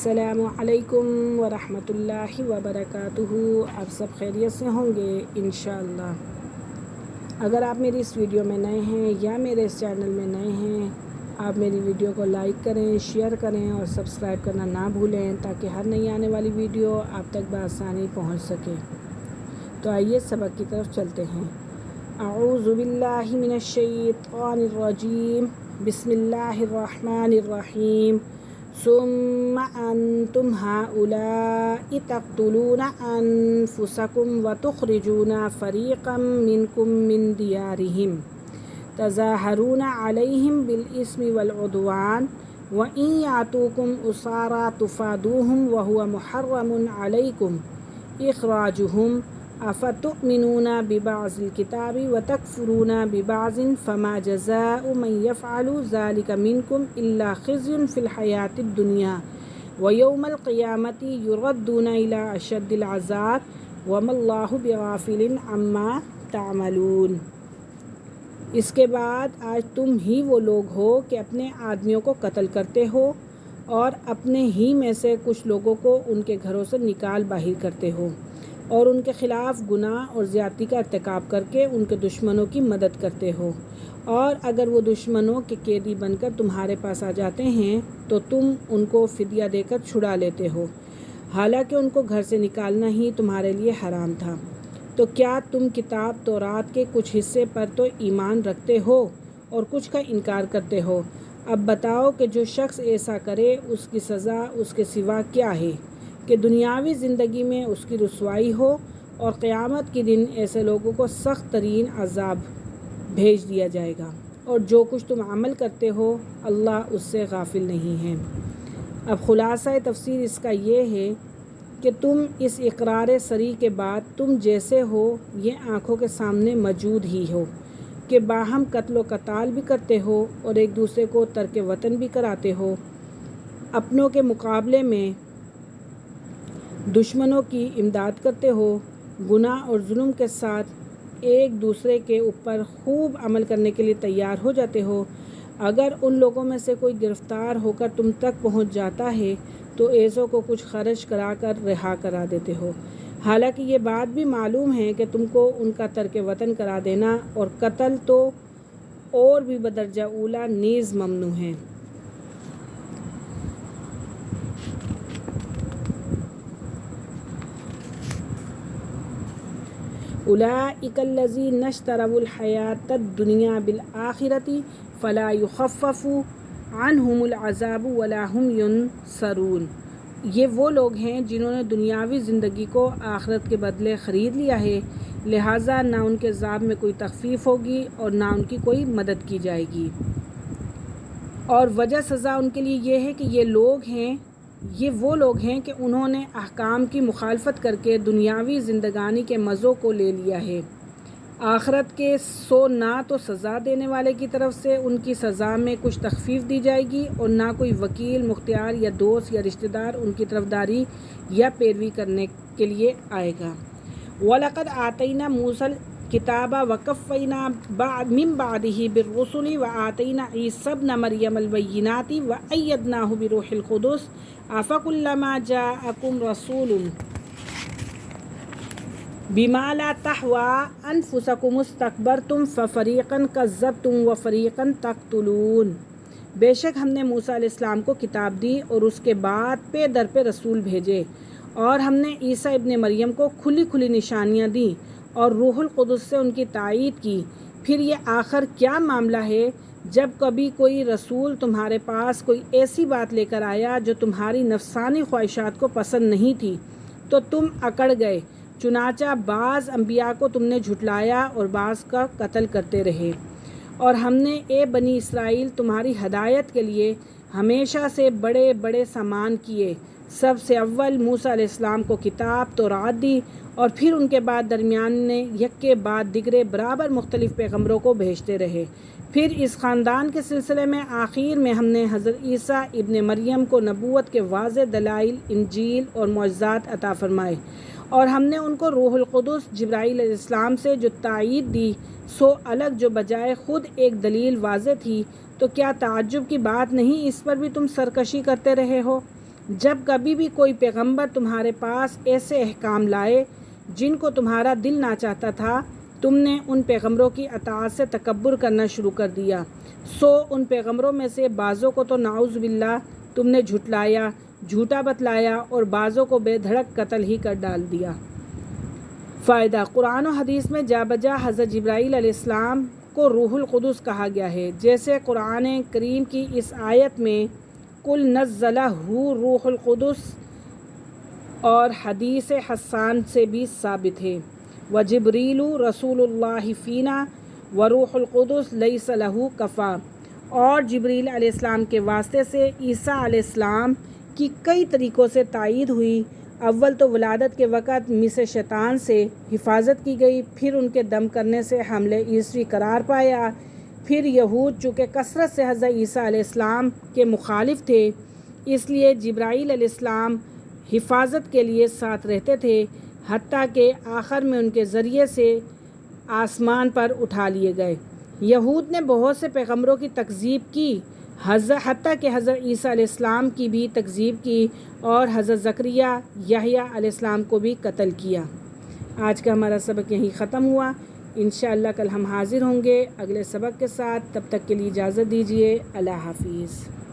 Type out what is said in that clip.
السلام علیکم ورحمۃ اللہ وبرکاتہ۔ آپ سب خیریت سے ہوں گے انشاءاللہ۔ اگر آپ میری اس ویڈیو میں نئے ہیں یا میرے اس چینل میں نئے ہیں، آپ میری ویڈیو کو لائک کریں، شیئر کریں اور سبسکرائب کرنا نہ بھولیں تاکہ ہر نئی آنے والی ویڈیو آپ تک بآسانی پہنچ سکے۔ تو آئیے سبق کی طرف چلتے ہیں۔ اعوذ باللہ من الشیطان الرجیم، بسم اللہ الرحمن الرحیم۔ ثم انتم هؤلاء تقتلون انفسکم وتخرجون فریقا منکم من دیارہم تظاہرون علیہم بالاسم والعدوان وإن یأتوکم اسارى تفادوہم وهو محرم علیکم اخراجہم افتؤمنون ببعض الکتاب وتکفرون ببعض فما جزاء من يفعل ذلك منكم الا خزي في الحیاة الدنیا ویوم القیامة یردون الى اشد العذاب وما اللہ بغافل عما تعملون۔ اس کے بعد آج تم ہی وہ لوگ ہو کہ اپنے آدمیوں کو قتل کرتے ہو اور اپنے ہی میں سے کچھ لوگوں کو ان کے گھروں سے نکال باہر کرتے ہو اور ان کے خلاف گناہ اور زیادتی کا ارتکاب کر کے ان کے دشمنوں کی مدد کرتے ہو، اور اگر وہ دشمنوں کے قیدی بن کر تمہارے پاس آ جاتے ہیں تو تم ان کو فدیہ دے کر چھڑا لیتے ہو، حالانکہ ان کو گھر سے نکالنا ہی تمہارے لیے حرام تھا۔ تو کیا تم کتاب تورات کے کچھ حصے پر تو ایمان رکھتے ہو اور کچھ کا انکار کرتے ہو؟ اب بتاؤ کہ جو شخص ایسا کرے اس کی سزا اس کے سوا کیا ہے کہ دنیاوی زندگی میں اس کی رسوائی ہو اور قیامت کے دن ایسے لوگوں کو سخت ترین عذاب بھیج دیا جائے گا، اور جو کچھ تم عمل کرتے ہو اللہ اس سے غافل نہیں ہے۔ اب خلاصہ تفسیر اس کا یہ ہے کہ تم اس اقرار صریح کے بعد تم جیسے ہو یہ آنکھوں کے سامنے موجود ہی ہو کہ باہم قتل و قتال بھی کرتے ہو اور ایک دوسرے کو ترک وطن بھی کراتے ہو، اپنوں کے مقابلے میں دشمنوں کی امداد کرتے ہو، گناہ اور ظلم کے ساتھ ایک دوسرے کے اوپر خوب عمل کرنے کے لیے تیار ہو جاتے ہو۔ اگر ان لوگوں میں سے کوئی گرفتار ہو کر تم تک پہنچ جاتا ہے تو ایسوں کو کچھ خرچ کرا کر رہا کرا دیتے ہو، حالانکہ یہ بات بھی معلوم ہے کہ تم کو ان کا ترک وطن کرا دینا اور قتل تو اور بھی بدرجہ اولی نیز ممنوع ہے۔ اولئک الذین اشتروا الحیاۃ الدنیا بالآخرۃ فلا یخفف عنہم العذاب ولا هم ینصرون۔ یہ وہ لوگ ہیں جنہوں نے دنیاوی زندگی کو آخرت کے بدلے خرید لیا ہے، لہٰذا نہ ان کے عذاب میں کوئی تخفیف ہوگی اور نہ ان کی کوئی مدد کی جائے گی، اور وجہ سزا ان کے لیے یہ ہے کہ یہ وہ لوگ ہیں کہ انہوں نے احکام کی مخالفت کر کے دنیاوی زندگانی کے مزوں کو لے لیا ہے۔ آخرت کے نہ تو سزا دینے والے کی طرف سے ان کی سزا میں کچھ تخفیف دی جائے گی اور نہ کوئی وکیل، مختار یا دوست یا رشتہ دار ان کی طرفداری یا پیروی کرنے کے لیے آئے گا۔ وَلَقَدْ آتَيْنَا مُوسَى الْكِتَابَ وَقَفَّيْنَا مِن بَعْدِهِ بِالرُّسُلِ وَآتَيْنَا عِيسَى ابْنَ مَرْيَمَ الْبَيِّنَاتِ وَأَيَّدْنَاهُ بِرُوحِ الْقُدُسِ أَفَكُلَّمَا جَاءَكُمْ رَسُولٌ بِمَا لَا تَهْوَىٰ أَنفُسُكُمُ اسْتَكْبَرْتُمْ فَفَرِيقًا كَذَّبْتُمْ وَفَرِيقًا تَقْتُلُونَ۔ بے شک ہم نے موسیٰ علیہ السلام کو کتاب دی اور اس کے بعد پے در پہ رسول بھیجے، اور ہم نے عیسیٰ ابن مریم کو کھلی کھلی نشانیاں دیں اور روح القدس سے ان کی تائید کی۔ پھر یہ آخر کیا معاملہ ہے؟ جب کبھی کوئی رسول تمہارے پاس کوئی ایسی بات لے کر آیا جو تمہاری نفسانی خواہشات کو پسند نہیں تھی تو تم اکڑ گئے، چنانچہ بعض انبیاء کو تم نے جھٹلایا اور بعض کا قتل کرتے رہے۔ اور ہم نے اے بنی اسرائیل تمہاری ہدایت کے لیے ہمیشہ سے بڑے بڑے سامان کیے۔ سب سے اول موسیٰ علیہ السلام کو کتاب تورات دی، اور پھر ان کے بعد درمیان نے یک کے بعد دیگرے برابر مختلف پیغمبروں کو بھیجتے رہے۔ پھر اس خاندان کے سلسلے میں آخر میں ہم نے حضرت عیسیٰ ابن مریم کو نبوت کے واضح دلائل، انجیل اور معجزات عطا فرمائے، اور ہم نے ان کو روح القدس جبرائیل علیہ السلام سے جو تائید دی سو الگ جو بجائے خود ایک دلیل واضح تھی، تو کیا تعجب کی بات نہیں اس پر بھی تم سرکشی کرتے رہے ہو؟ جب کبھی بھی کوئی پیغمبر تمہارے پاس ایسے احکام لائے جن کو تمہارا دل نہ چاہتا تھا، تم نے ان پیغمبروں کی اطاعت سے تکبر کرنا شروع کر دیا، سو ان پیغمبروں میں سے بعضوں کو تو نعوذ باللہ تم نے جھٹلایا، جھوٹا بتلایا، اور بعضوں کو بے دھڑک قتل ہی کر ڈال دیا۔ فائدہ: قرآن و حدیث میں جا بجا حضرت جبرائیل علیہ السلام کو روح القدس کہا گیا ہے، جیسے قرآن کریم کی اس آیت میں قل نزلہ روح القدس اور حدیث حسان سے بھی ثابت ہے، وجبریل رسول اللہ فینا وروح القدس لیس لہ کفا، اور جبریل علیہ السلام کے واسطے سے عیسیٰ علیہ السلام کی کئی طریقوں سے تائید ہوئی۔ اول تو ولادت کے وقت مس شیطان سے حفاظت کی گئی، پھر ان کے دم کرنے سے حمل عیسوی قرار پایا، پھر یہود چونکہ کثرت سے حضرت عیسیٰ علیہ السلام کے مخالف تھے، اس لیے جبرائیل علیہ السلام حفاظت کے لیے ساتھ رہتے تھے، حتیٰ کہ آخر میں ان کے ذریعے سے آسمان پر اٹھا لیے گئے۔ یہود نے بہت سے پیغمبروں کی تکذیب کی، حتیٰ کہ حضرت عیسیٰ علیہ السلام کی بھی تکذیب کی، اور حضرت زکریا یحییٰ علیہ السلام کو بھی قتل کیا۔ آج کا ہمارا سبق یہیں ختم ہوا۔ انشاءاللہ کل ہم حاضر ہوں گے اگلے سبق کے ساتھ، تب تک کے لیے اجازت دیجیے۔ اللہ حافظ۔